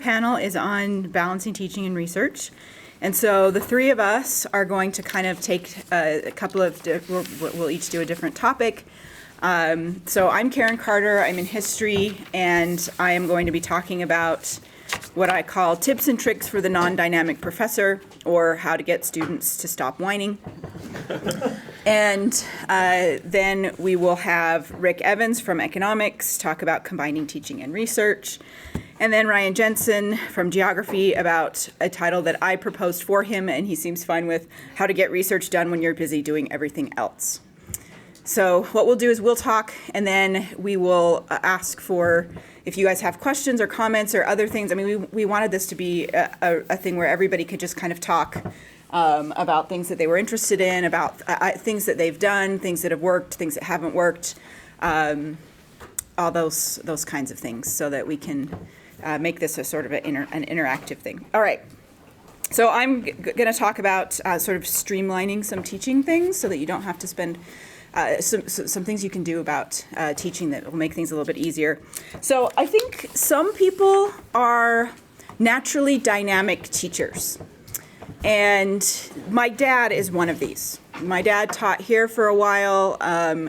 panel is on balancing teaching and research. And so the three of us are going to kind of take a couple of, we'll each do a different topic. So I'm Karen Carter, I'm in history, and I am going to be talking about what I call tips and tricks for the non-dynamic professor, or how to get students to stop whining. And then we will have Rick Evans from economics talk about combining teaching and research. And then Ryan Jensen from geography about a title that I proposed for him, and he seems fine with, how to get research done when you're busy doing everything else. So what we'll do is we'll talk, and then we will ask for, if you guys have questions or comments or other things. I mean, we wanted this to be a thing where everybody could just kind of talk about things that they were interested in, about things that they've done, things that have worked, things that haven't worked, all those kinds of things, so that we can make this a sort of an interactive thing. All right. So I'm going to talk about sort of streamlining some teaching things so that you don't have to spend some things you can do about teaching that will make things a little bit easier. So I think some people are naturally dynamic teachers. And my dad is one of these. My dad taught here for a while.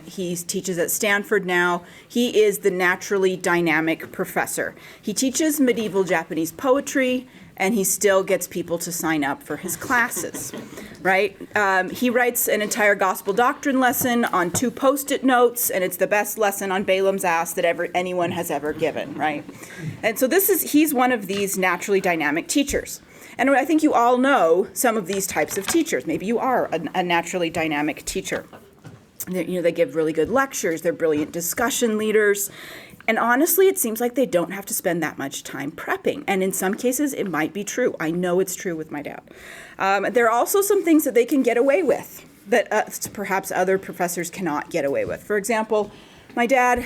He teaches at Stanford now. He is the naturally dynamic professor. He teaches medieval Japanese poetry, and he still gets people to sign up for his classes, right? He writes an entire gospel doctrine lesson on 2 Post-it notes, and it's the best lesson on Balaam's ass that anyone has ever given, right? And so he's one of these naturally dynamic teachers. And I think you all know some of these types of teachers. Maybe you are a naturally dynamic teacher. They give really good lectures. They're brilliant discussion leaders. And honestly, it seems like they don't have to spend that much time prepping. And in some cases, it might be true. I know it's true with my dad. There are also some things that they can get away with that perhaps other professors cannot get away with. For example, my dad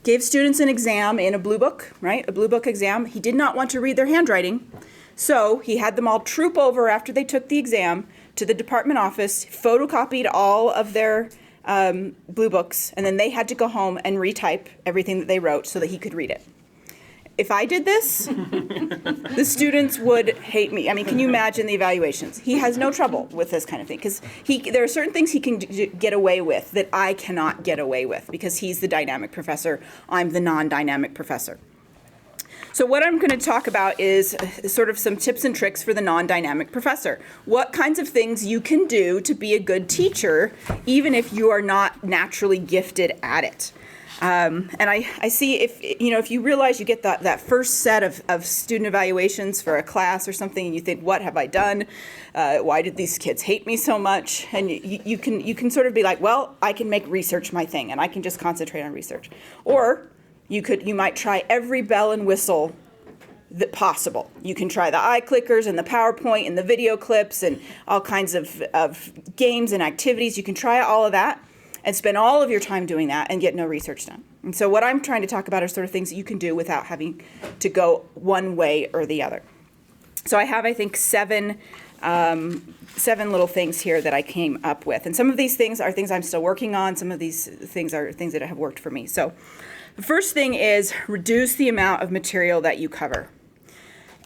gave students an exam in a blue book, right? A blue book exam. He did not want to read their handwriting. So he had them all troop over after they took the exam to the department office, photocopied all of their blue books, and then they had to go home and retype everything that they wrote so that he could read it. If I did this, the students would hate me. I mean, can you imagine the evaluations? He has no trouble with this kind of thing, because there are certain things he can get away with that I cannot get away with, because he's the dynamic professor, I'm the non-dynamic professor. So what I'm going to talk about is sort of some tips and tricks for the non-dynamic professor. What kinds of things you can do to be a good teacher, even if you are not naturally gifted at it. And I see if you realize you get that first set of student evaluations for a class or something, and you think, what have I done? Why did these kids hate me so much? And you can sort of be like, well, I can make research my thing, and I can just concentrate on research. Or you might try every bell and whistle that possible. You can try the eye clickers and the PowerPoint and the video clips and all kinds of games and activities. You can try all of that and spend all of your time doing that and get no research done. And so what I'm trying to talk about are sort of things that you can do without having to go one way or the other. So I have, I think, seven little things here that I came up with. And some of these things are things I'm still working on. Some of these things are things that have worked for me. So the first thing is reduce the amount of material that you cover.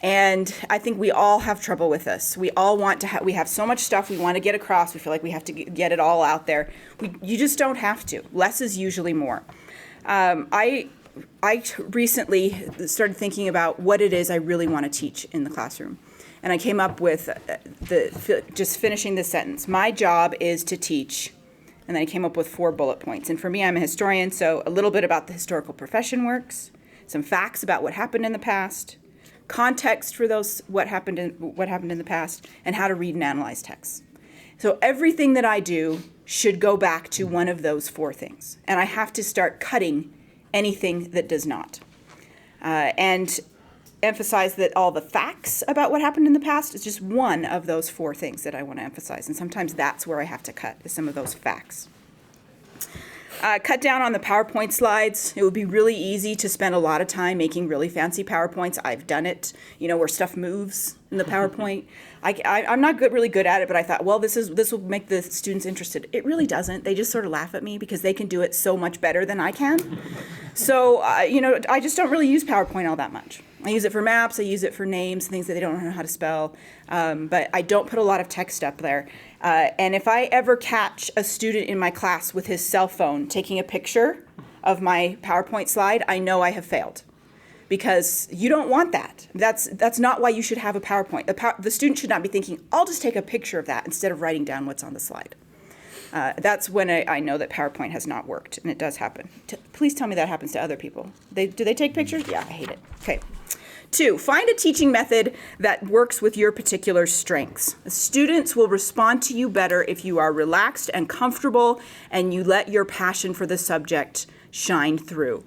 And I think we all have trouble with this. We all want to we have so much stuff we want to get across. We feel like we have to get it all out there. You just don't have to. Less is usually more. I recently started thinking about what it is I really want to teach in the classroom. And I came up with just finishing this sentence. My job is to teach. And then I came up with 4 bullet points. And for me, I'm a historian, so a little bit about the historical profession works, some facts about what happened in the past, context for what happened in the past, and how to read and analyze texts. So everything that I do should go back to one of those 4 things. And I have to start cutting anything that does not. And emphasize that all the facts about what happened in the past is just one of those 4 things that I want to emphasize. And sometimes that's where I have to cut, is some of those facts. Cut down on the PowerPoint slides. It would be really easy to spend a lot of time making really fancy PowerPoints. I've done it, where stuff moves in the PowerPoint. I'm not really good at it, but I thought, well, this will make the students interested. It really doesn't. They just sort of laugh at me because they can do it so much better than I can. So, I just don't really use PowerPoint all that much. I use it for maps, I use it for names, things that they don't know how to spell, but I don't put a lot of text up there. And if I ever catch a student in my class with his cell phone taking a picture of my PowerPoint slide, I know I have failed. Because you don't want that. That's not why you should have a PowerPoint. The student should not be thinking, I'll just take a picture of that instead of writing down what's on the slide. That's when I know that PowerPoint has not worked, and it does happen. Please tell me that happens to other people. Do they take pictures? Yeah, I hate it. Okay. 2, find a teaching method that works with your particular strengths. Students will respond to you better if you are relaxed and comfortable and you let your passion for the subject shine through.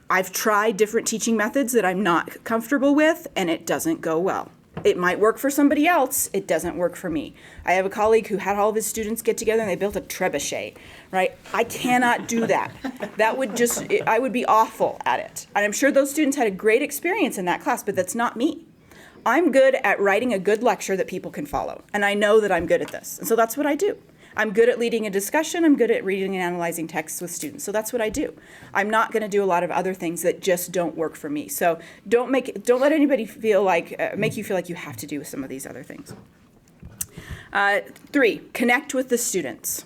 I've tried different teaching methods that I'm not comfortable with, and it doesn't go well. It might work for somebody else. It doesn't work for me. I have a colleague who had all of his students get together and they built a trebuchet, right? I cannot do that. I would be awful at it. And I'm sure those students had a great experience in that class, but that's not me. I'm good at writing a good lecture that people can follow, and I know that I'm good at this. And so that's what I do. I'm good at leading a discussion. I'm good at reading and analyzing texts with students. So that's what I do. I'm not going to do a lot of other things that just don't work for me. So don't let anybody feel like make you feel like you have to do some of these other things. 3, connect with the students.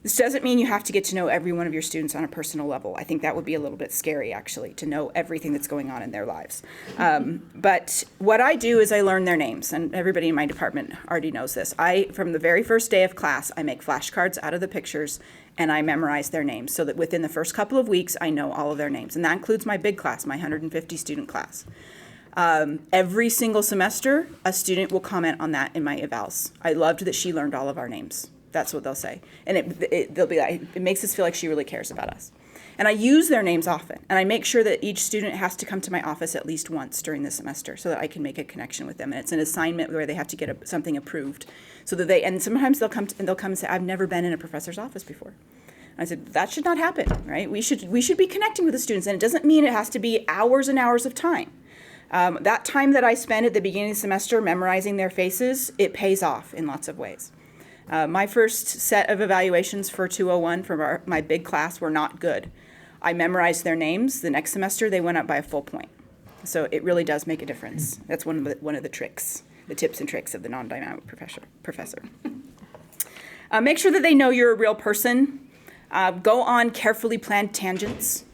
This doesn't mean you have to get to know every one of your students on a personal level. I think that would be a little bit scary, actually, to know everything that's going on in their lives. But what I do is I learn their names, and everybody in my department already knows this. From the very first day of class, I make flashcards out of the pictures, and I memorize their names so that within the first couple of weeks, I know all of their names. And that includes my big class, my 150-student class. Every single semester, a student will comment on that in my evals. I loved that she learned all of our names. That's what they'll say. And they'll be like, it makes us feel like she really cares about us. And I use their names often. And I make sure that each student has to come to my office at least once during the semester so that I can make a connection with them. And it's an assignment where they have to get something approved. So that and sometimes they'll come and say, I've never been in a professor's office before. And I said, that should not happen, right? We should be connecting with the students. And it doesn't mean it has to be hours and hours of time. That time that I spend at the beginning of the semester memorizing their faces, it pays off in lots of ways. My first set of evaluations for 201 from my big class were not good. I memorized their names. The next semester, they went up by a full point. So it really does make a difference. That's one of the tricks, the tips and tricks of the non-dynamic professor. Make sure that they know you're a real person. Go on carefully planned tangents.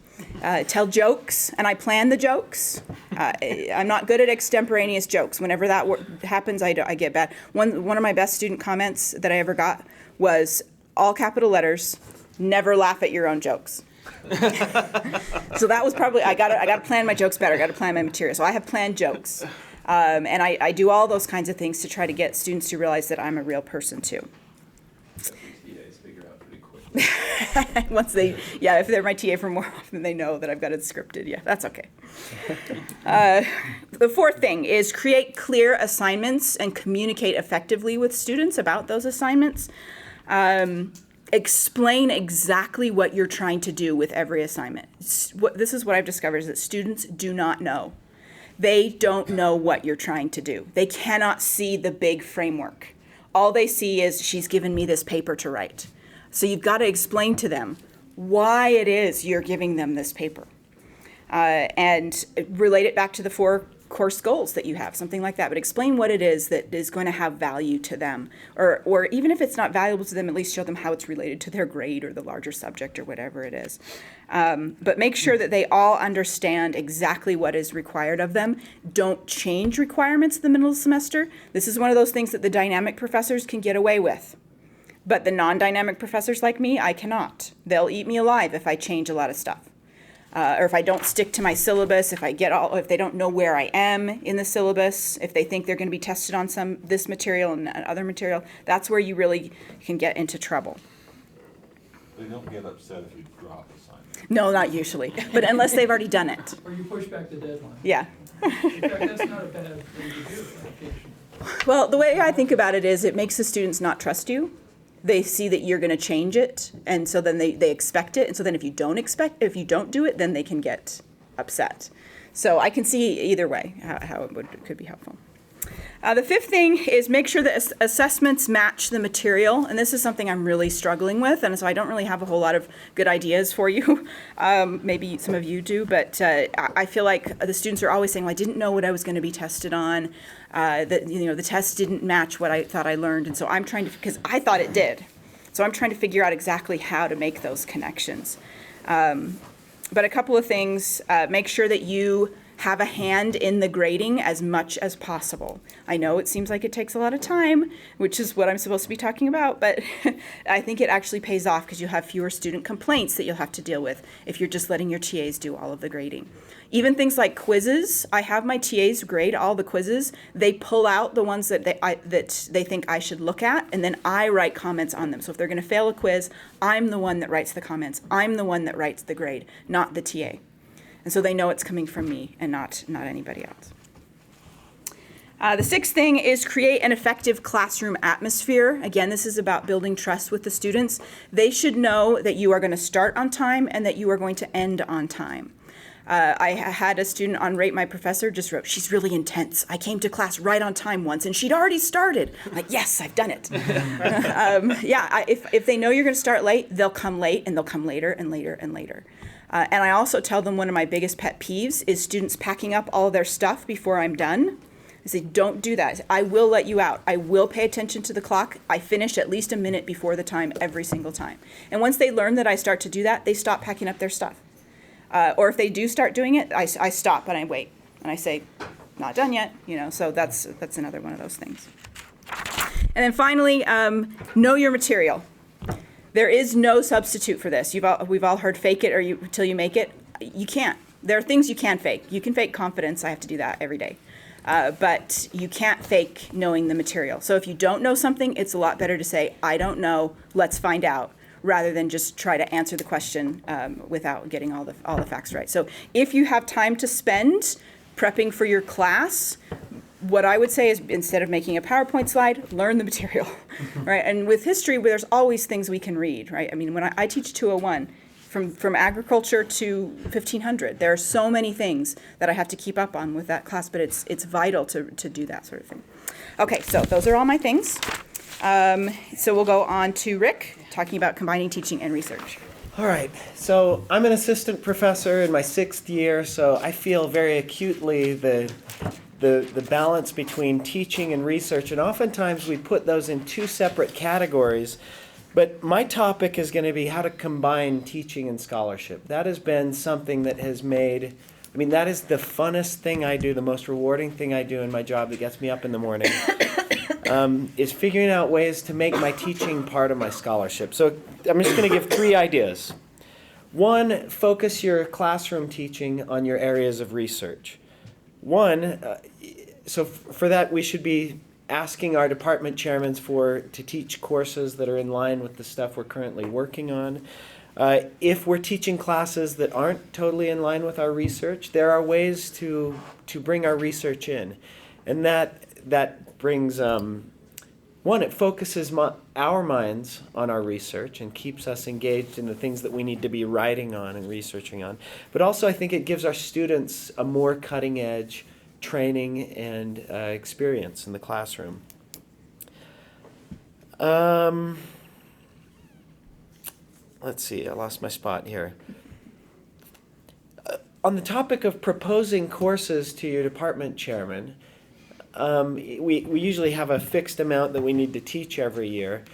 Tell jokes, and I plan the jokes. I'm not good at extemporaneous jokes. Whenever that happens, I get bad. One of my best student comments that I ever got was all capital letters, never laugh at your own jokes. So that was probably, I got to plan my jokes better. I got to plan my material. So I have planned jokes. And I do all those kinds of things to try to get students to realize that I'm a real person too. If they're my TA for more often, they know that I've got it scripted. Yeah, that's okay. The 4th thing is create clear assignments and communicate effectively with students about those assignments. Explain exactly what you're trying to do with every assignment. This is what I've discovered is that students do not know. They don't know what you're trying to do. They cannot see the big framework. All they see is she's given me this paper to write. So you've got to explain to them why it is you're giving them this paper. And relate it back to the 4 course goals that you have, something like that. But explain what it is that is going to have value to them. Or even if it's not valuable to them, at least show them how it's related to their grade or the larger subject or whatever it is. But make sure that they all understand exactly what is required of them. Don't change requirements in the middle of the semester. This is one of those things that the dynamic professors can get away with. But the non-dynamic professors like me, I cannot. They'll eat me alive if I change a lot of stuff. Or if I don't stick to my syllabus, if they don't know where I am in the syllabus, if they think they're going to be tested on this material and other material, that's where you really can get into trouble. They don't get upset if you drop assignments. No, not usually, but unless they've already done it. Or you push back the deadline. Yeah. In fact, that's not a bad thing to do for education. Well, the way I think about it is it makes the students not trust you. They see that you're going to change it, and so then they expect it. And so then if you don't do it, then they can get upset. So I can see either way how it could be helpful. The fifth thing is make sure that assessments match the material, and this is something I'm really struggling with, and so I don't really have a whole lot of good ideas for you. Maybe some of you do, but I feel like the students are always saying, well, I didn't know what I was going to be tested on, that the test didn't match what I thought I learned, and so I'm trying to, because I thought it did, so I'm trying to figure out exactly how to make those connections. But a couple of things, make sure that you have a hand in the grading as much as possible. I know it seems like it takes a lot of time, which is what I'm supposed to be talking about, but I think it actually pays off because you'll have fewer student complaints that you'll have to deal with if you're just letting your TAs do all of the grading. Even things like quizzes, I have my TAs grade all the quizzes. They pull out the ones that they think I should look at, and then I write comments on them. So if they're going to fail a quiz, I'm the one that writes the comments. I'm the one that writes the grade, not the TA. And so they know it's coming from me and not anybody else. The sixth thing is create an effective classroom atmosphere. Again, this is about building trust with the students. They should know that you are going to start on time and that you are going to end on time. I had a student on Rate My Professor just wrote, she's really intense. I came to class right on time once and she'd already started. I'm like, yes, I've done it. If they know you're going to start late, they'll come late and they'll come later and later and later. And I also tell them one of my biggest pet peeves is students packing up all their stuff before I'm done. I say, don't do that. I will let you out. I will pay attention to the clock. I finish at least a minute before the time every single time. And once they learn that I start to do that, they stop packing up their stuff. Or if they do start doing it, I stop and I wait. And I say, not done yet. So that's another one of those things. And then finally, know your material. There is no substitute for this. We've all heard fake it till you make it. You can't. There are things you can fake. You can fake confidence. I have to do that every day. But you can't fake knowing the material. So if you don't know something, it's a lot better to say, I don't know, let's find out, rather than just try to answer the question without getting all the facts right. So if you have time to spend prepping for your class, what I would say is instead of making a PowerPoint slide, learn the material, right? And with history, there's always things we can read, right? I mean, when I teach 201, from agriculture to 1500, there are so many things that I have to keep up on with that class, but it's vital to do that sort of thing. Okay, so those are all my things. So we'll go on to Rick, talking about combining teaching and research. All right, so I'm an assistant professor in my 6th year, so I feel very acutely the balance between teaching and research, and oftentimes we put those in two separate categories. But my topic is going to be how to combine teaching and scholarship. That has been something that has made, that is the funnest thing I do, the most rewarding thing I do in my job that gets me up in the morning, is figuring out ways to make my teaching part of my scholarship. So I'm just going to give 3 ideas. 1, focus your classroom teaching on your areas of research. So for that, we should be asking our department chairmen to teach courses that are in line with the stuff we're currently working on. If we're teaching classes that aren't totally in line with our research, there are ways to bring our research in. And that brings, it focuses our minds on our research and keeps us engaged in the things that we need to be writing on and researching on. But also I think it gives our students a more cutting edge training and experience in the classroom. Let's see, I lost my spot here. On the topic of proposing courses to your department chairman, we usually have a fixed amount that we need to teach every year.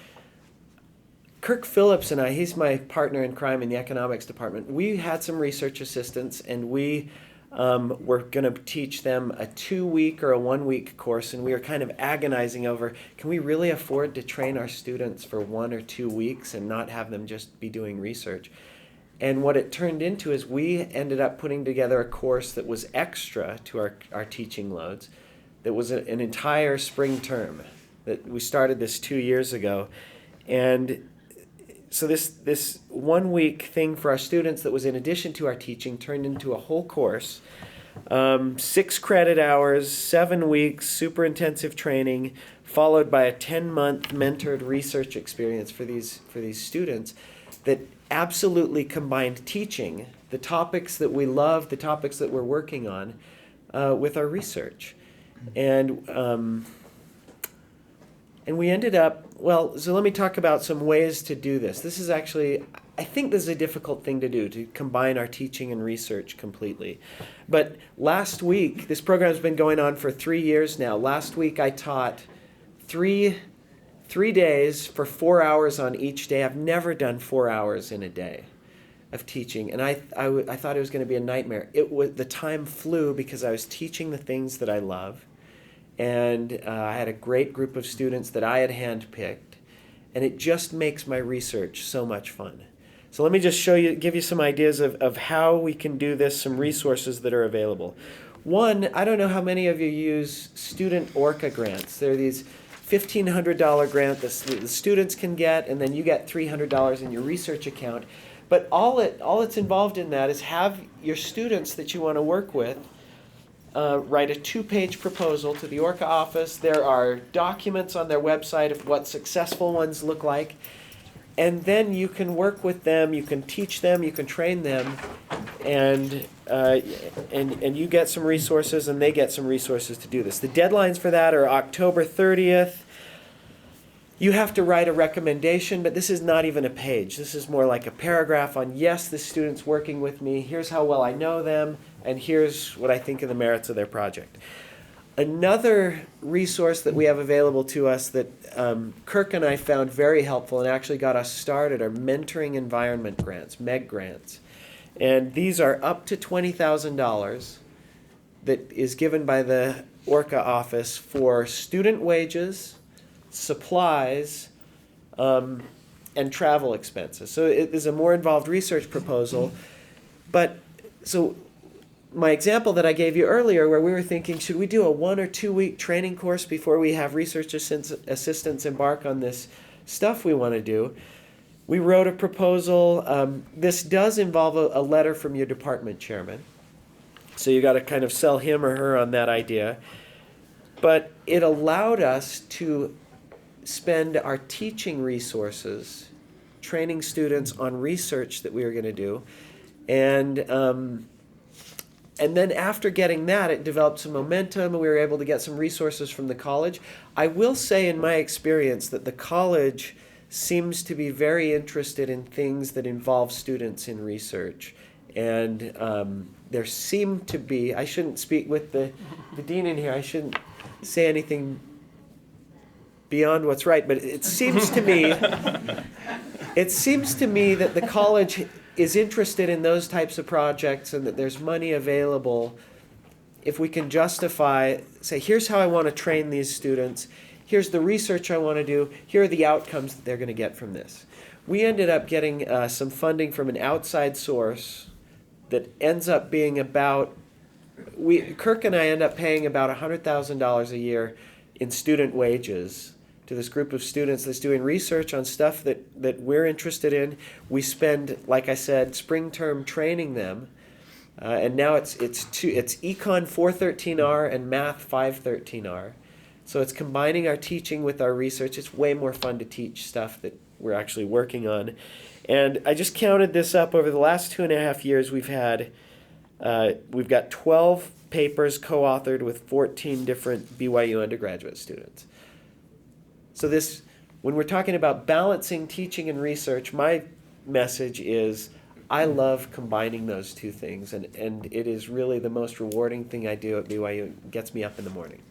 Kirk Phillips and I, he's my partner in crime in the economics department, we had some research assistants and we're going to teach them a 2-week or a 1-week course, and we were kind of agonizing over, can we really afford to train our students for 1 or 2 weeks and not have them just be doing research? And what it turned into is we ended up putting together a course that was extra to our teaching loads, that was an entire spring term. That we started this 2 years ago. And so this 1-week thing for our students that was in addition to our teaching turned into a whole course. 6 credit hours, 7 weeks, super intensive training, followed by a 10-month mentored research experience for these students that absolutely combined teaching, the topics that we love, the topics that we're working on, with our research. And we ended up, well, so let me talk about some ways to do this. This is actually, I think this is a difficult thing to do, to combine our teaching and research completely. But last week, this program's been going on for 3 years now. Last week I taught three days for 4 hours on each day. I've never done 4 hours in a day of teaching, and I thought it was going to be a nightmare. The time flew because I was teaching the things that I love, and I had a great group of students that I had handpicked, and it just makes my research so much fun. So let me just give you some ideas of how we can do this, some resources that are available. One, I don't know how many of you use student ORCA grants. They're these $1,500 grant the students can get, and then you get $300 in your research account. But all that's involved in that is have your students that you want to work with write a 2-page proposal to the ORCA office. There are documents on their website of what successful ones look like. And then you can work with them, you can teach them, you can train them, and you get some resources and they get some resources to do this. The deadlines for that are October 30th. You have to write a recommendation, but this is not even a page. This is more like a paragraph on, yes, this student's working with me, here's how well I know them, and here's what I think of the merits of their project. Another resource that we have available to us that Kirk and I found very helpful and actually got us started are mentoring environment grants, MEG grants. And these are up to $20,000 that is given by the ORCA office for student wages, supplies, and travel expenses. So it is a more involved research proposal. But so my example that I gave you earlier, where we were thinking, should we do a 1 or 2 week training course before we have research assistants embark on this stuff we want to do? We wrote a proposal. This does involve a letter from your department chairman. So you got to kind of sell him or her on that idea. But it allowed us to spend our teaching resources training students on research that we were going to do. And then after getting that, it developed some momentum, and we were able to get some resources from the college. I will say in my experience that the college seems to be very interested in things that involve students in research. And there seem to be, I shouldn't speak with the dean in here, I shouldn't say anything beyond what's right, but it seems to me that the college is interested in those types of projects and that there's money available if we can justify, say, here's how I want to train these students, here's the research I want to do, here are the outcomes that they're going to get from this. We ended up getting some funding from an outside source that ends up being about, Kirk and I end up paying about $100,000 a year in student wages to this group of students that's doing research on stuff that we're interested in. We spend, like I said, spring term training them, and now it's Econ 413R and Math 513R. So it's combining our teaching with our research. It's way more fun to teach stuff that we're actually working on. And I just counted this up over the last 2.5 years. We've got 12 papers co-authored with 14 different BYU undergraduate students. So this, when we're talking about balancing teaching and research, my message is I love combining those two things, and it is really the most rewarding thing I do at BYU. It gets me up in the morning.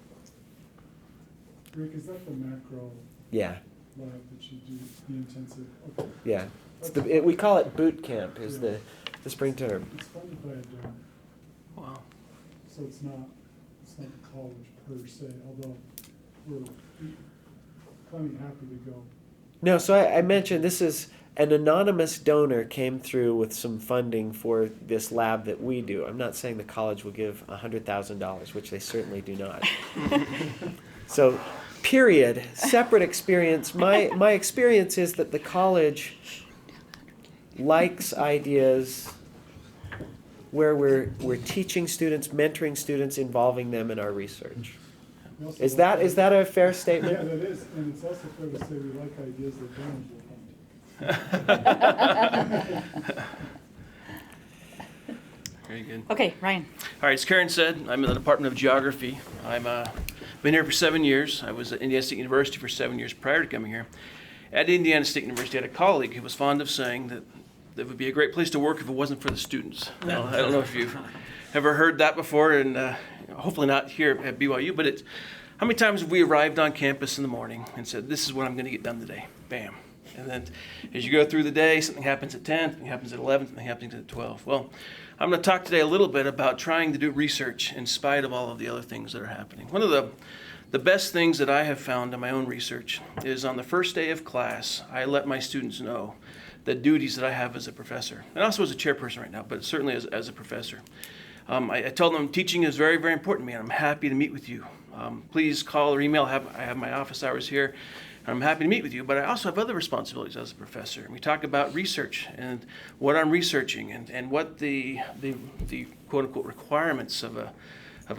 Rick, is that the macro Yeah, lab that you do, the intensive? Okay. yeah. We call it boot camp, is the spring term. It's funded by a donor, Wow. so it's not the college per se, although we're plenty happy to go. No, so I mentioned this is an anonymous donor came through with some funding for this lab that we do. I'm not saying the college will give $100,000, which they certainly do not. So, period. Separate experience. My experience is that the college likes ideas where we're teaching students, mentoring students, involving them in our research. Is that a fair statement? Yeah, that is, and it's also fair to say we like ideas that donors will fund. Very good. Okay, Ryan. All right, as Karen said, I'm in the Department of Geography. I'm Been here for 7 years. I was at Indiana State University for 7 years prior to coming here. At Indiana State University, I had a colleague who was fond of saying that it would be a great place to work if it wasn't for the students. Well, I don't know if you've ever heard that before, and hopefully not here at BYU, but it's how many times have we arrived on campus in the morning and said, this is what I'm going to get done today. Bam. And then as you go through the day, something happens at 10, something happens at 11, something happens at 12. Well, I'm going to talk today a little bit about trying to do research in spite of all of the other things that are happening. One of the best things that I have found in my own research is on the first day of class, I let my students know the duties that I have as a professor, and also as a chairperson right now, but certainly as a professor. I told them teaching is very, very important to me, and I'm happy to meet with you. Please call or email. I have my office hours here. I'm happy to meet with you, but I also have other responsibilities as a professor. And we talk about research and what I'm researching and what the quote-unquote requirements of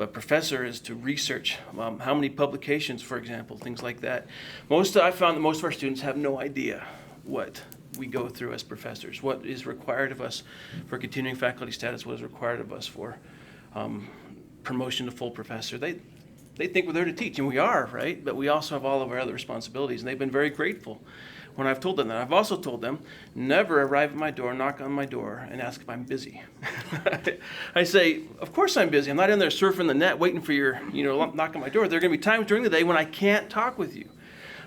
a professor is to research. How many publications, for example, things like that. I found that most of our students have no idea what we go through as professors, what is required of us for continuing faculty status, what is required of us for promotion to full professor. They think we're there to teach, and we are, right? But we also have all of our other responsibilities, and they've been very grateful when I've told them that. I've also told them, never arrive at my door, knock on my door, and ask if I'm busy. I say, of course I'm busy. I'm not in there surfing the net waiting for your, knock on my door. There are going to be times during the day when I can't talk with you.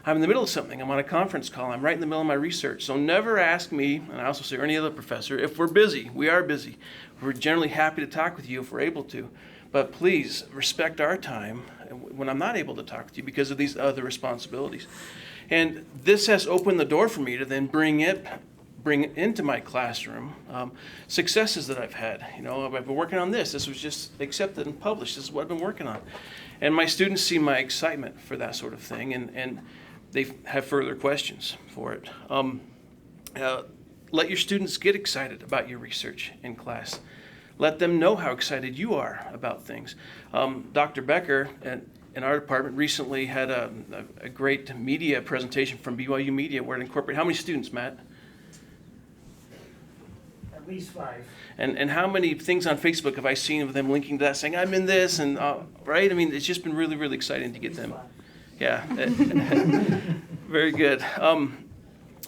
I'm in the middle of something. I'm on a conference call. I'm right in the middle of my research. So never ask me, and I also say, or any other professor, if we're busy. We are busy. We're generally happy to talk with you if we're able to. But please respect our time when I'm not able to talk to you because of these other responsibilities. And this has opened the door for me to then bring into my classroom successes that I've had. I've been working on this. This was just accepted and published. This is what I've been working on. And my students see my excitement for that sort of thing, and they have further questions for it. Let your students get excited about your research in class. Let them know how excited you are about things. Dr. Becker in our department recently had a great media presentation from BYU Media where it incorporated how many students, Matt? At least 5. And how many things on Facebook have I seen of them linking to that, saying I'm in this, and right? I mean, it's just been really, really exciting to get them. Yeah, very good.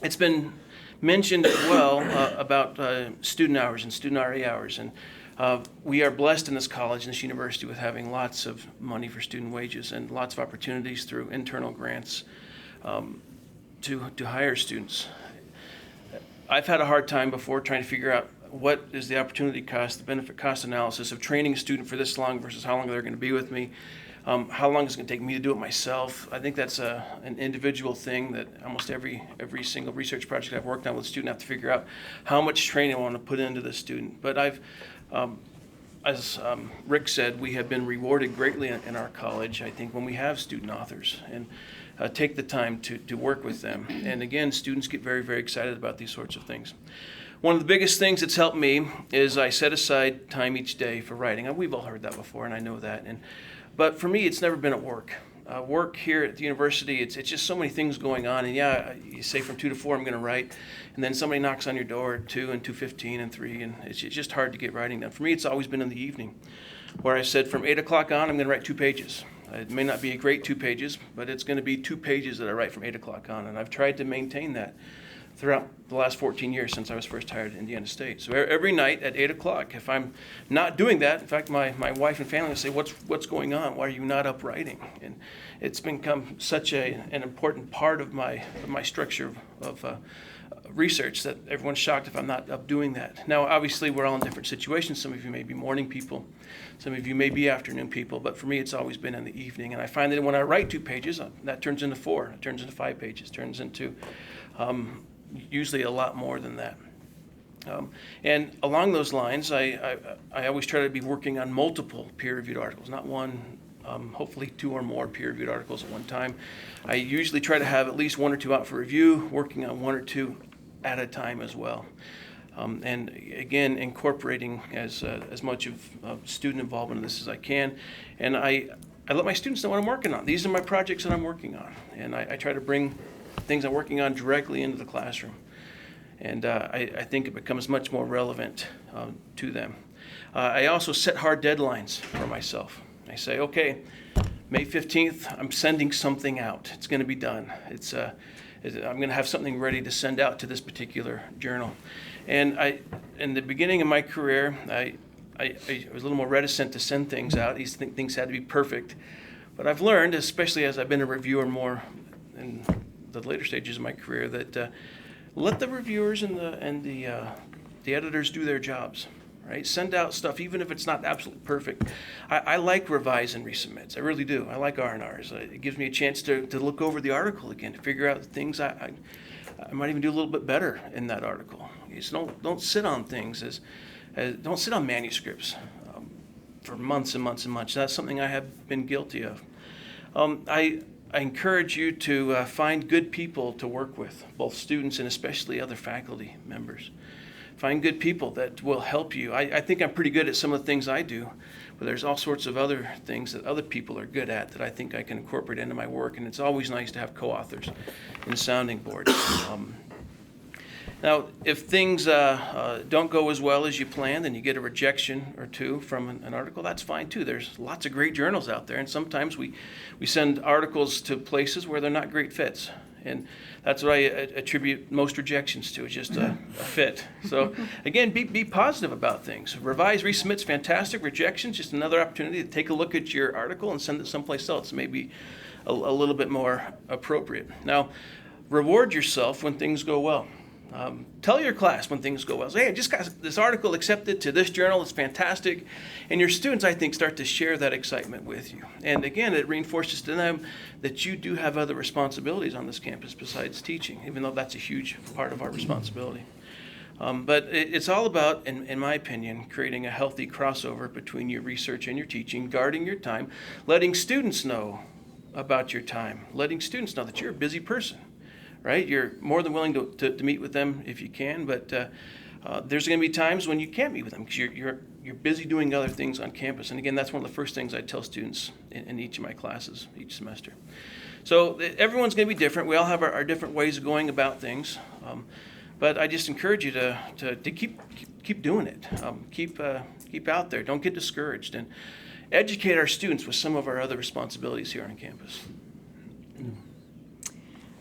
It's been mentioned as well about student hours and student RA hours, and we are blessed in this college and this university with having lots of money for student wages and lots of opportunities through internal grants to hire students. I've had a hard time before trying to figure out what is the opportunity cost, the benefit cost analysis of training a student for this long versus how long they're going to be with me. How long is it going to take me to do it myself? I think that's an individual thing that almost every single research project I've worked on with a student, I have to figure out how much training I want to put into the student. But as Rick said, we have been rewarded greatly in our college, I think, when we have student authors and take the time to work with them. And again, students get very, very excited about these sorts of things. One of the biggest things that's helped me is I set aside time each day for writing. We've all heard that before, and I know that. But for me, it's never been at work. Work here at the university, it's just so many things going on. And yeah, you say from 2 to 4 I'm going to write, and then somebody knocks on your door at 2 and 2:15 and 3, and it's just hard to get writing done. For me, it's always been in the evening, where I said from 8 o'clock on, I'm going to write 2 pages. It may not be a great 2 pages, but it's going to be 2 pages that I write from 8 o'clock on, and I've tried to maintain that throughout the last 14 years since I was first hired at Indiana State. So every night at 8 o'clock, if I'm not doing that, in fact, my wife and family will say, what's going on? Why are you not up writing? And it's become such an important part of my structure of research that everyone's shocked if I'm not up doing that. Now, obviously, we're all in different situations. Some of you may be morning people. Some of you may be afternoon people. But for me, it's always been in the evening. And I find that when I write 2 pages, that turns into 4. It turns into 5 pages. Turns into usually a lot more than that. And along those lines, I always try to be working on multiple peer-reviewed articles, not one, hopefully 2 or more peer-reviewed articles at one time. I usually try to have at least 1 or 2 out for review, working on 1 or 2 at a time as well. And again, incorporating as much of student involvement in this as I can. And I let my students know what I'm working on. These are my projects that I'm working on. And I try to bring things I'm working on directly into the classroom. And I think it becomes much more relevant to them. I also set hard deadlines for myself. I say, okay, May 15th, I'm sending something out. It's going to be done. I'm going to have something ready to send out to this particular journal. And in the beginning of my career, I was a little more reticent to send things out. I used to think things had to be perfect. But I've learned, especially as I've been a reviewer more in the later stages of my career, that let the reviewers and the editors do their jobs. Right? Send out stuff, even if it's not absolutely perfect. I like revise and resubmits. I really do. I like R&Rs. It gives me a chance to look over the article again, to figure out the things I might even do a little bit better in that article. You just don't sit on things don't sit on manuscripts for months and months and months. That's something I have been guilty of. I encourage you to find good people to work with, both students and especially other faculty members. Find good people that will help you. I think I'm pretty good at some of the things I do, but there's all sorts of other things that other people are good at that I think I can incorporate into my work, and it's always nice to have co-authors and sounding boards. Now, if things don't go as well as you planned and you get a rejection or two from an article, that's fine too. There's lots of great journals out there, and sometimes we send articles to places where they're not great fits. And that's what I attribute most rejections to, is just a fit. So again, be positive about things. Revise, resubmit's fantastic. Rejections, just another opportunity to take a look at your article and send it someplace else, maybe a little bit more appropriate. Now, reward yourself when things go well. Tell your class when things go well. Say, hey, I just got this article accepted to this journal. It's fantastic. And your students, I think, start to share that excitement with you. And again, it reinforces to them that you do have other responsibilities on this campus besides teaching, even though that's a huge part of our responsibility. But it's all about, in my opinion, creating a healthy crossover between your research and your teaching, guarding your time, letting students know about your time, letting students know that you're a busy person. Right? You're more than willing to meet with them if you can, but there's going to be times when you can't meet with them because you're busy doing other things on campus. And again, that's one of the first things I tell students in each of my classes each semester. So everyone's going to be different. We all have our different ways of going about things, but I just encourage you to keep doing it. Keep out there. Don't get discouraged, and educate our students with some of our other responsibilities here on campus.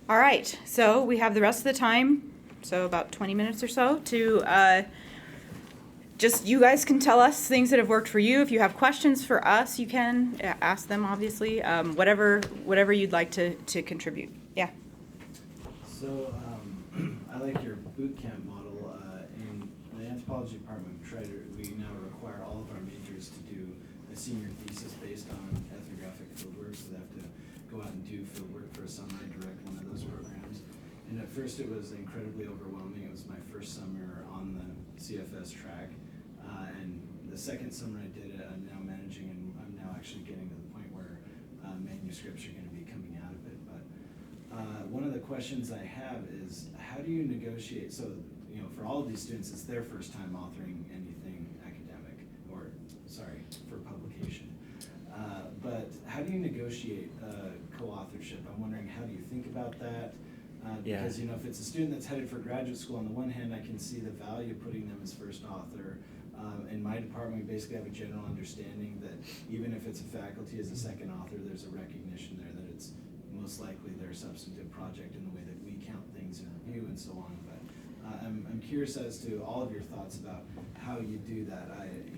All right, so we have the rest of the time, so about 20 minutes or so, to just, you guys can tell us things that have worked for you. If you have questions for us, you can ask them, obviously, whatever you'd like to contribute. Yeah. So I like your boot camp model. In the anthropology department, we now require all of our majors to do a senior thesis based on ethnographic fieldwork, so they have to go out and do fieldwork for a summer. I direct one of those programs. And at first it was incredibly overwhelming. It was my first summer on the CFS track. And the second summer I did it, I'm now managing, and I'm now actually getting to the point where manuscripts are going to be coming out of it. But one of the questions I have is, how do you negotiate? So, for all of these students, it's their first time authoring anything academic, or sorry, for publication. But how do you negotiate co-authorship? I'm wondering, how do you think about that? Because if it's a student that's headed for graduate school, on the one hand, I can see the value of putting them as first author. In my department, we basically have a general understanding that even if it's a faculty as a second author, there's a recognition there that it's most likely their substantive project in the way that we count things in review and so on. But I'm curious as to all of your thoughts about how you do that.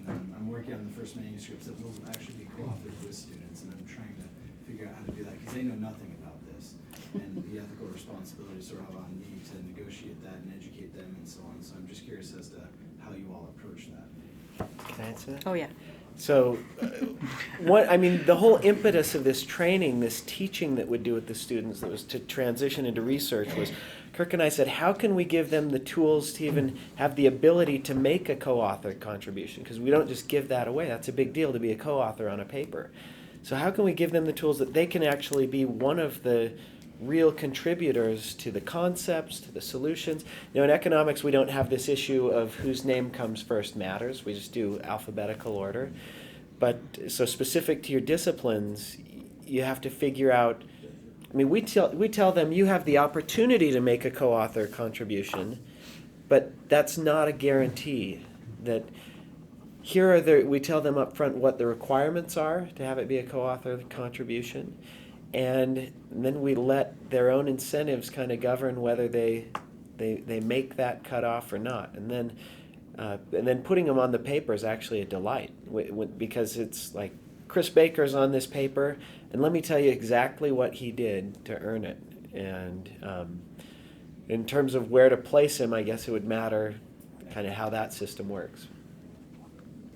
I'm working on the first manuscripts that will actually be co-authored with students, and I'm trying to figure out how to do that because they know nothing about this, and the ethical responsibility is sort of on me to negotiate that and educate them and so on. So I'm just curious as to how you all approach that. Can I answer that? Oh, yeah. So, the whole impetus of this training, this teaching that we'd do with the students that was to transition into research was, Kirk and I said, how can we give them the tools to even have the ability to make a co-author contribution? Because we don't just give that away. That's a big deal to be a co-author on a paper. So how can we give them the tools that they can actually be one of the real contributors to the concepts, to the solutions? In economics, we don't have this issue of whose name comes first matters. We just do alphabetical order. But so specific to your disciplines, you have to figure out, we tell them you have the opportunity to make a co-author contribution, but that's not a guarantee. That here are we tell them up front what the requirements are to have it be a co-author contribution. And then we let their own incentives kind of govern whether they make that cutoff or not. And then putting them on the paper is actually a delight because it's like, Chris Baker's on this paper, and let me tell you exactly what he did to earn it. And in terms of where to place him, I guess it would matter kind of how that system works.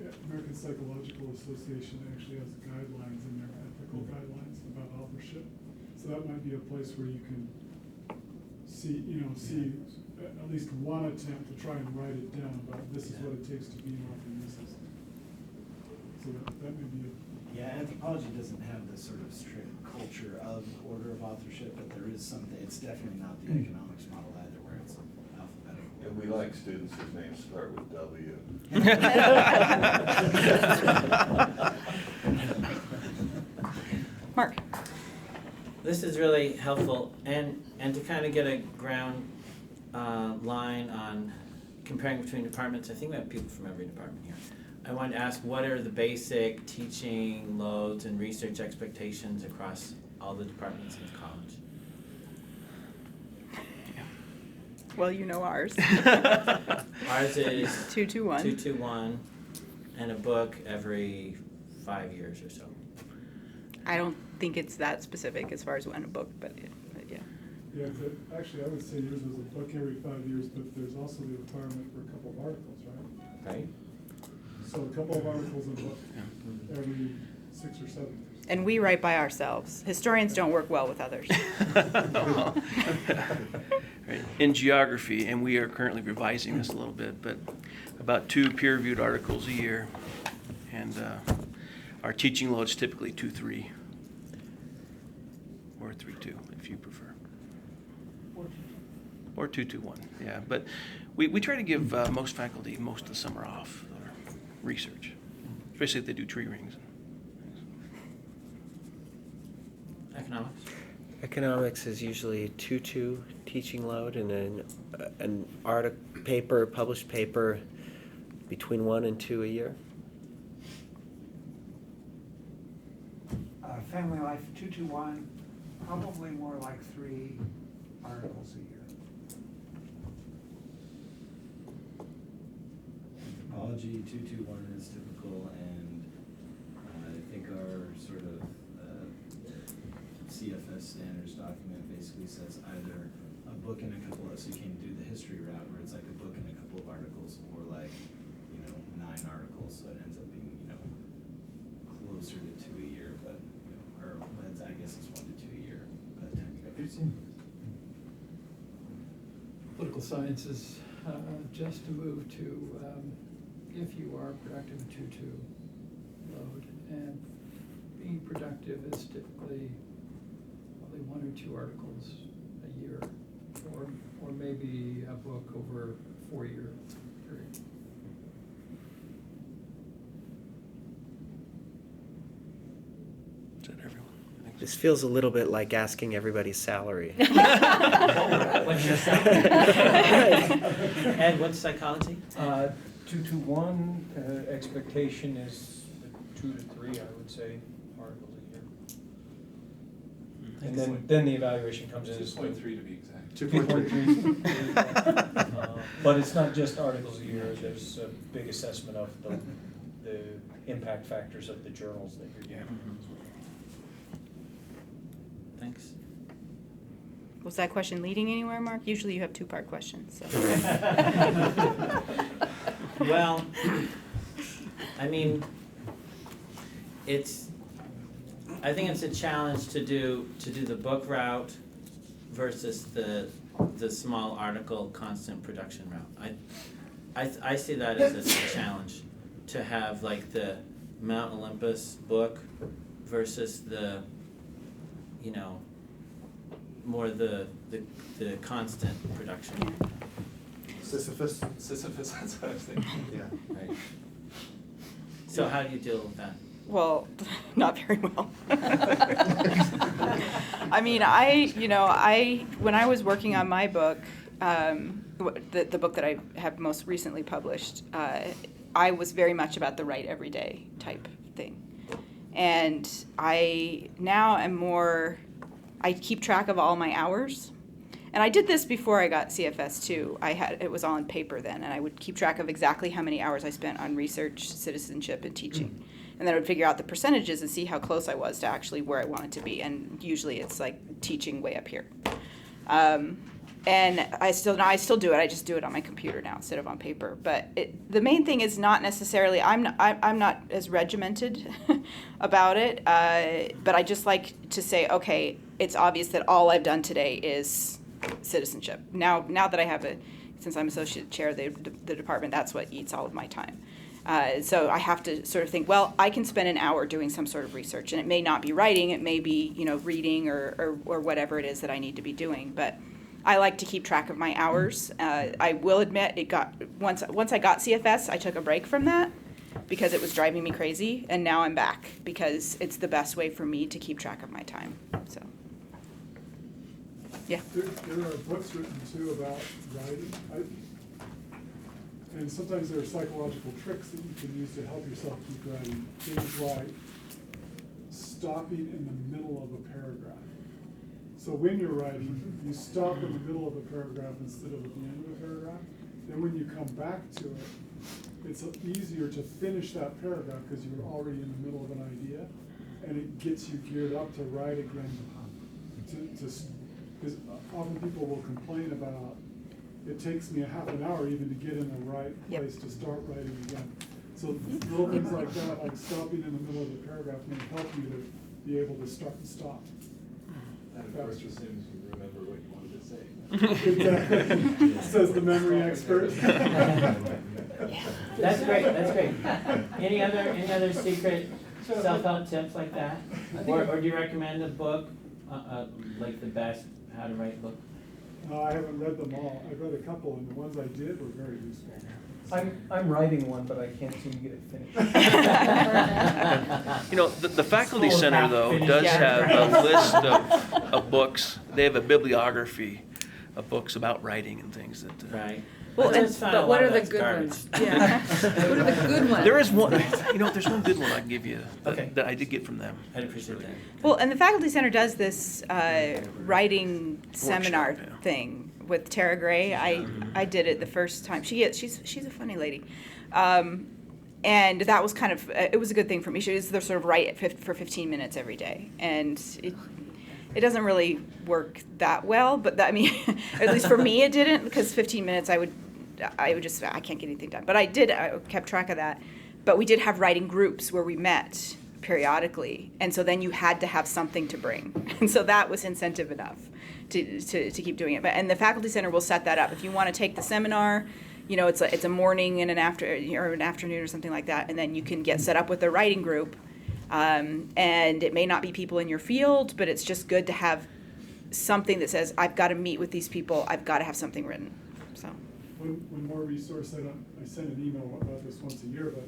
Yeah, American Psychological Association actually has guidelines in their ethical guidelines about authorship. So that might be a place where you can see at least one attempt to try and write it down about this is what it takes to be an author in this system. So that may be Yeah, anthropology doesn't have this sort of strict culture of order of authorship, but there is something, it's definitely not the economics model either, where it's alphabetical. And we like students whose names start with W. Mark? This is really helpful, and to kind of get a ground line on comparing between departments. I think we have people from every department here. I wanted to ask, what are the basic teaching loads and research expectations across all the departments in college? Well, you know ours. Ours is 221. 221, and a book every 5 years or so. I don't think it's that specific as far as when a book, but yeah. Yeah, actually, I would say yours was a book every 5 years, but there's also the requirement for a couple of articles, right? Right. So a couple of articles a book every 6 or 7 years. And we write by ourselves. Historians don't work well with others. Right. In geography, and we are currently revising this a little bit, but about 2 peer-reviewed articles a year. And our teaching load is typically 2-3, or 3-2, if you prefer. Or 2-2-1, yeah. But we try to give most faculty most of the summer off for research, especially if they do tree rings. Economics? Economics is usually 2-2 teaching load, and then an published paper between 1 and 2 a year. Family life, 221, probably more like 3 articles a year. Anthropology 221 is typical, and I think our sort of CFS standards document basically says either a book and a couple of, so you can do the history route where it's like a book and a couple of articles, or like, 9 articles, so it ends up being, closer to 2 a year, but, or I guess it's 1 to 2 a year, but Political sciences, just to move to, if you are productive, a 2-2 load, and being productive is typically probably 1 or 2 articles a year, or maybe a book over a 4-year period. Is that everyone? I think so. This feels a little bit like asking everybody's salary. What's your salary? Ed, what's psychology? 221, expectation is 2 to 3, I would say, articles a year. And then the evaluation comes in as 2.3 to be exact. 2.3. But it's not just articles a year, there's a big assessment of the impact factors of the journals that you're doing. Thanks. Was that question leading anywhere, Mark? Usually you have 2-part questions. So. Well, I mean, I think it's a challenge to do the book route versus the small article constant production route. I see that as a challenge, to have like the Mount Olympus book versus the, more the constant production. Sisyphus, that's what I was thinking. Yeah. Right. So how do you deal with that? Well, not very well. I mean, when I was working on my book, the book that I have most recently published, I was very much about the write every day type thing. And I now am more, I keep track of all my hours. And I did this before I got CFS too. It was all on paper then, and I would keep track of exactly how many hours I spent on research, citizenship, and teaching. And then I would figure out the percentages and see how close I was to actually where I wanted to be. And usually it's like teaching way up here. And I still do it. I just do it on my computer now instead of on paper. But the main thing is not necessarily, I'm not as regimented about it. But I just like to say, okay, it's obvious that all I've done today is citizenship. Now that I have since I'm associate chair of the department, that's what eats all of my time. So I have to sort of think, well, I can spend an hour doing some sort of research, and it may not be writing, it may be, reading or whatever it is that I need to be doing. But I like to keep track of my hours. I will admit, once I got CFS, I took a break from that because it was driving me crazy, and now I'm back because it's the best way for me to keep track of my time. So. Yeah. There are books written too about writing. And sometimes there are psychological tricks that you can use to help yourself keep writing. Things like stopping in the middle of a paragraph. So when you're writing, you stop in the middle of a paragraph instead of at the end of a paragraph. Then when you come back to it, it's easier to finish that paragraph because you were already in the middle of an idea, and it gets you geared up to write again. Because often people will complain about, it takes me a half an hour even to get in the right place to start writing again. So little things like that, like stopping in the middle of the paragraph, may help you to be able to start and stop. And of course, as soon as you remember what you wanted to say. Exactly. Says the memory expert. That's great, that's great. Any other secret self-help tips like that? Or do you recommend a book, like the best how to write book? No, I haven't read them all. I've read a couple, and the ones I did were very useful. I'm writing one, but I can't seem to get it finished. The faculty center though does have a list of books. They have a bibliography of books about writing and things that. Right. Well, but what are the good ones? Yeah. What are the good ones? There is one. There's one good one I can give you Okay. that I did get from them. I'd appreciate that. Well, and the Faculty Center does this writing seminar thing with Tara Gray. I did it the first time. She's a funny lady. And that was kind of, it was a good thing for me. She was the sort of write for 15 minutes every day. And it doesn't really work that well, but at least for me it didn't, because 15 minutes I would just, I can't get anything done. But I kept track of that. But we did have writing groups where we met periodically, and so then you had to have something to bring. And so that was incentive enough to keep doing it. And the Faculty Center will set that up. If you want to take the seminar, it's a morning and an afternoon or something like that, and then you can get set up with a writing group. And it may not be people in your field, but it's just good to have something that says, I've got to meet with these people, I've got to have something written. So. One more resource, I send an email about this once a year, but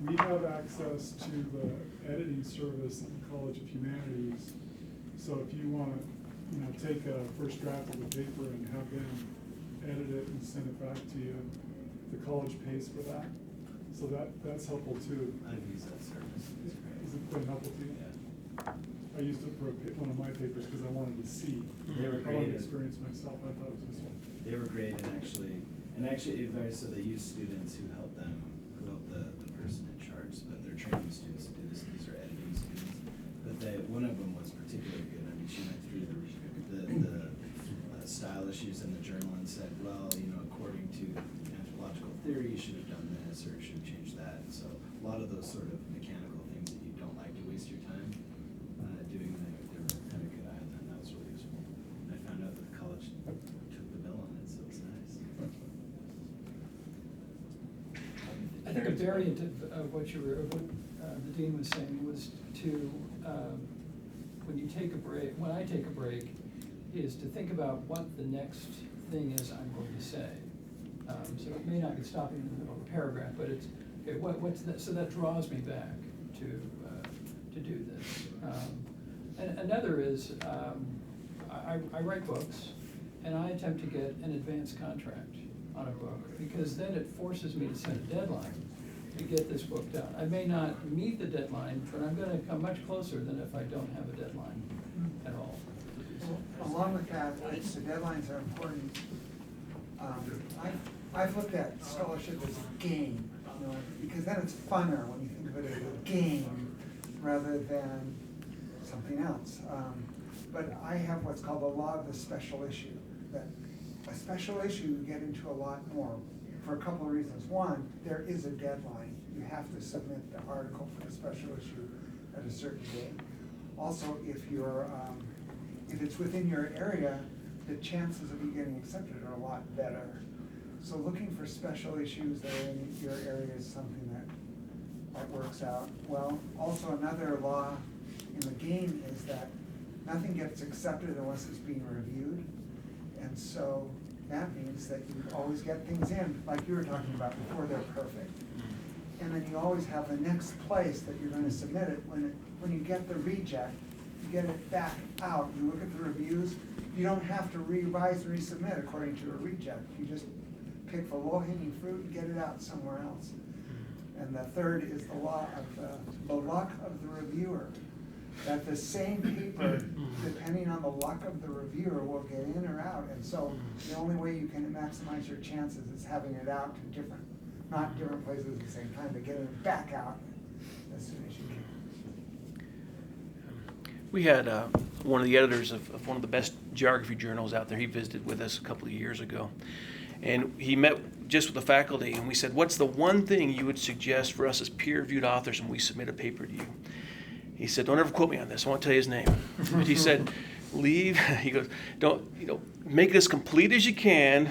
we have access to the editing service at the College of Humanities. So if you want to take a first draft of the paper and have them edit it and send it back to you, the college pays for that. So that's helpful too. I've used that service. It's great. Has it been helpful to you? Yeah. I used it for one of my papers because I wanted to see. They were I wanted great. to experience myself. I thought it was useful. They were great, and actually, so they use students who help the person in charge, but they're training students to do this. These are editing students. But one of them was particularly good. I mean, she went through the style issues in the journal and said, well, according to anthropological theory, you should have done this or you should have changed that. And so a lot of those sort of mechanical things that you don't like to waste your time doing, they were kind of good at, and that was really useful. And I found out that the college took the bill on it, so it's nice. I think a variant of what the dean was saying was to, when I take a break, is to think about what the next thing is I'm going to say. So it may not be stopping in the middle of a paragraph, but it's, okay, what's that? So that draws me back to do this. And another is, I write books, and I attempt to get an advance contract on a book, because then it forces me to set a deadline. to get this book done. I may not meet the deadline, but I'm gonna come much closer than if I don't have a deadline at all. Along with that, the deadlines are important. I've looked at scholarship as a game, you know, because then it's funner when you think of it as a game rather than something else. But I have what's called the law of the special issue, that a special issue you get into a lot more for a couple of reasons. One, there is a deadline. You have to submit the article for the special issue at a certain date. Also, if it's within your area, the chances of you getting accepted are a lot better. So looking for special issues that are in your area is something that works out well. Also, another law in the game is that nothing gets accepted unless it's being reviewed. And so that means that you always get things in, like you were talking about before, they're perfect. And then you always have the next place that you're going to submit it. When you get the reject, you get it back out. You look at the reviews. You don't have to revise and resubmit according to a reject. You just pick the low-hanging fruit and get it out somewhere else. And the third is the law of the luck of the reviewer. That the same paper, depending on the luck of the reviewer, will get in or out. And so the only way you can maximize your chances is having it out to not different places at the same time, but getting it back out as soon as you can. We had one of the editors of one of the best geography journals out there. He visited with us a couple of years ago. And he met just with the faculty, and we said, what's the one thing you would suggest for us as peer-reviewed authors when we submit a paper to you? He said, don't ever quote me on this. I won't tell you his name. But he said, he goes, make it as complete as you can,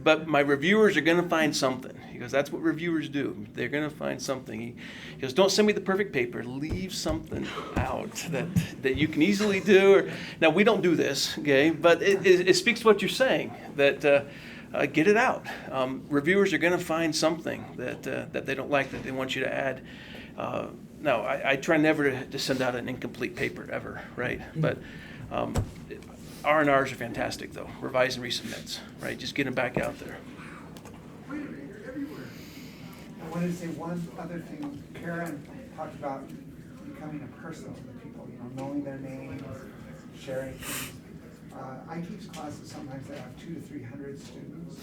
but my reviewers are going to find something. He goes, that's what reviewers do. They're going to find something. He goes, don't send me the perfect paper. Leave something out that you can easily do. Now, we don't do this, okay, but it speaks to what you're saying, that get it out. Reviewers are going to find something that they don't like, that they want you to add. No, I try never to send out an incomplete paper ever, right? But R&Rs are fantastic, though. Revise and resubmits, right? Just get them back out there. Wait a minute, you're everywhere. I wanted to say one other thing. Karen talked about becoming a person to the people, knowing their names, sharing things. I teach classes sometimes that have 200 to 300 students.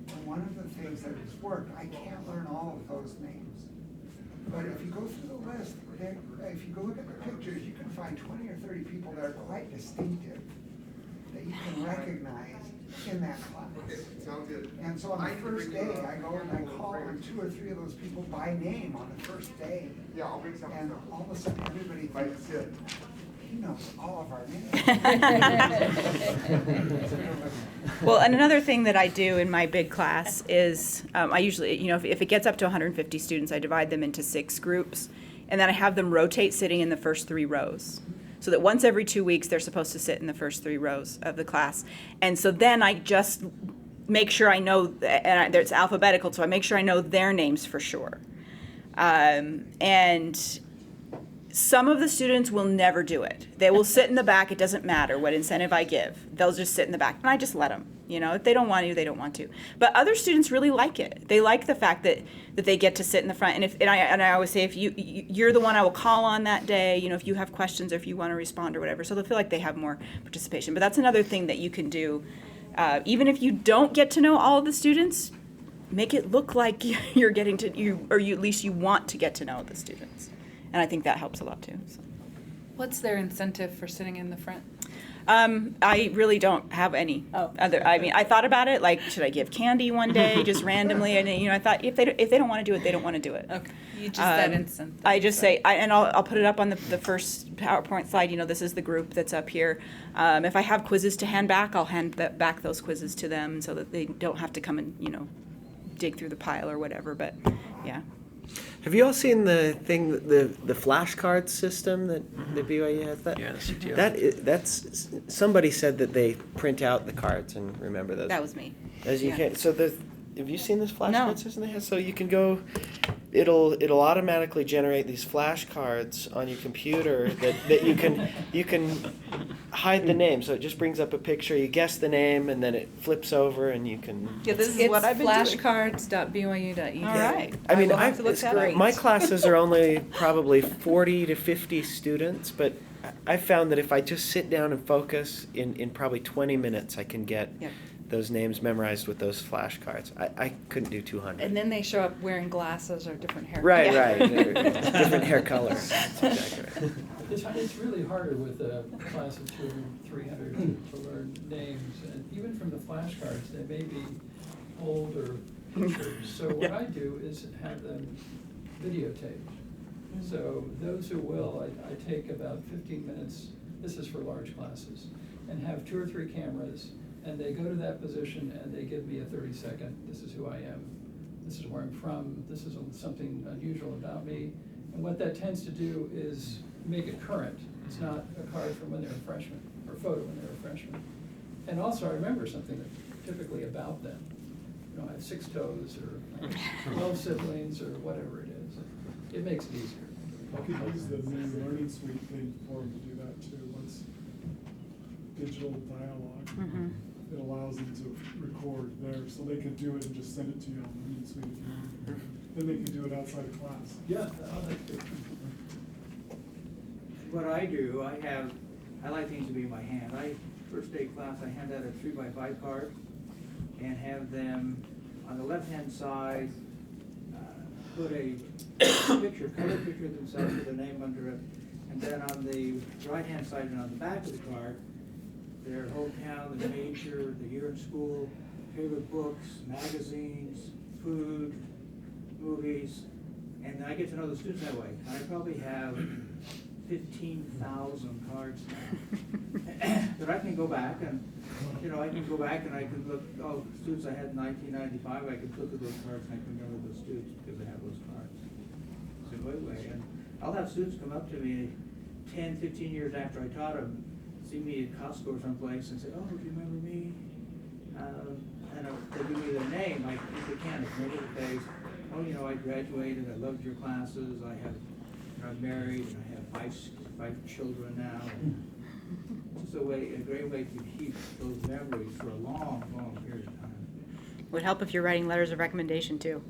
And one of the things that has worked, I can't learn all of those names. But if you go through the list, if you go look at the pictures, you can find 20 or 30 people that are quite distinctive that you can recognize in that class. Okay, sounds good. And so on the first day, I go and I call on 2 or 3 of those people by name on the first day. Yeah, I'll bring something. And all of a sudden, everybody thinks, he knows all of our names. Well, and another thing that I do in my big class is I usually, if it gets up to 150 students, I divide them into 6 groups, and then I have them rotate sitting in the first 3 rows. So that once every 2 weeks, they're supposed to sit in the first 3 rows of the class. And so then I just make sure I know, and it's alphabetical, so I make sure I know their names for sure. And some of the students will never do it. They will sit in the back. It doesn't matter what incentive I give. They'll just sit in the back. And I just let them. If they don't want to, they don't want to. But other students really like it. They like the fact that they get to sit in the front. And I always say, if you're the one I will call on that day, if you have questions or if you want to respond or whatever. So they'll feel like they have more participation. But that's another thing that you can do. Even if you don't get to know all of the students, make it look like you're getting to, at least you want to get to know the students. And I think that helps a lot too. So. What's their incentive for sitting in the front? I really don't have any other. I mean, I thought about it. Like, should I give candy one day just randomly? And I thought if they don't want to do it, they don't want to do it. Okay, you just that incentive. I just say, and I'll put it up on the first PowerPoint slide. This is the group that's up here. If I have quizzes to hand back, I'll hand back those quizzes to them so that they don't have to come and dig through the pile or whatever. But yeah. Have you all seen the thing, the flashcard system that the BYU has? Yeah, the CTO. That's somebody said that they print out the cards and remember those. That was me. As you can. So have you seen this flashcard No. system they have? So you can go. It'll automatically generate these flashcards on your computer that you can hide the name, so it just brings up a picture. You guess the name, and then it flips over, and you can. Yeah, this is It's what I've been doing. flashcards.byu.edu. All right. I mean, will have to look it's that great. up. My classes are only probably 40 to 50 students, but I found that if I just sit down and focus, in probably 20 minutes, I can get Yep. those names memorized with those flashcards. I couldn't do 200. And then they show up wearing glasses or different hair. Right, Yeah. right. Different hair colors. That's exactly right. It's really harder with a class of 200, 300 to learn names, and even from the flashcards, they may be older pictures. So what I do is have them videotaped. So those who will, I take about 15 minutes, this is for large classes, and have 2 or 3 cameras, and they go to that position and they give me a 30-second, this is who I am, this is where I'm from, this is something unusual about me. And what that tends to do is make it current. It's not a card from when they were freshmen, or a photo when they were freshmen. And also I remember something that typically about them. You know, I have 6 toes, or 12 siblings, or whatever it is. It makes it easier. I could use the new Learning Suite thing for them to do that too. Once digital dialogue, Mhm. it allows them to record there, so they could do it and just send it to you on Learning Suite if you want. Then they could do it outside of class. Yeah, that's good. What I do, I like things to be in my hand. First day class, I hand out a 3x5 card and have them, on the left-hand side, put a picture, color picture of themselves with a name under it. And then on the right-hand side and on the back of the card, their hometown, their major, the year in school, favorite books, magazines, food, movies, and I get to know the students that way. And I probably have 15,000 cards now. But I can go back and, I can look, students I had in 1995, I can look at those cards and I can remember those students because I have those cards. It's a good way. And I'll have students come up to me 10, 15 years after I taught them, see me at Costco or someplace and say, oh, do you remember me? And they give me their name, if they can, it's remember the face. Oh, I graduated, I loved your classes, I'm married, and I have 5 children now. It's just a great way to keep those memories for a long, long period of time. Would help if you're writing letters of recommendation too.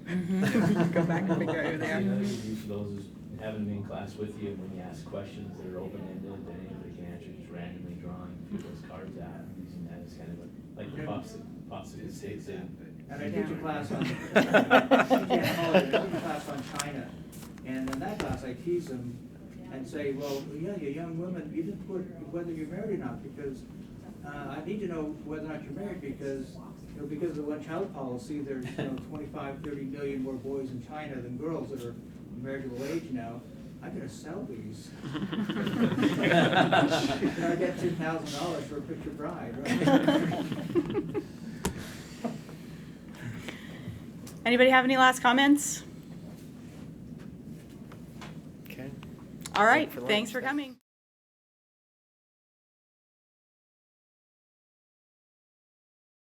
Go back and figure out who they are. Another use for those is having them in class with you, and when you ask questions that are open-ended, that anybody can answer, just randomly drawing those cards out, and using that as kind of like the popsicle sticks in. And I teach a class on, I teach a class on China, and in that class I tease them and say, well, yeah, you young women, you didn't put whether you're married or not, because I need to know whether or not you're married, because because of the one-child policy, there's 25, 30 million more boys in China than girls that are marriageable age now. I'm going to sell these. I get $2,000 for a picture bride, right? Anybody have any last comments? Okay. All right, for lunch. thanks for coming.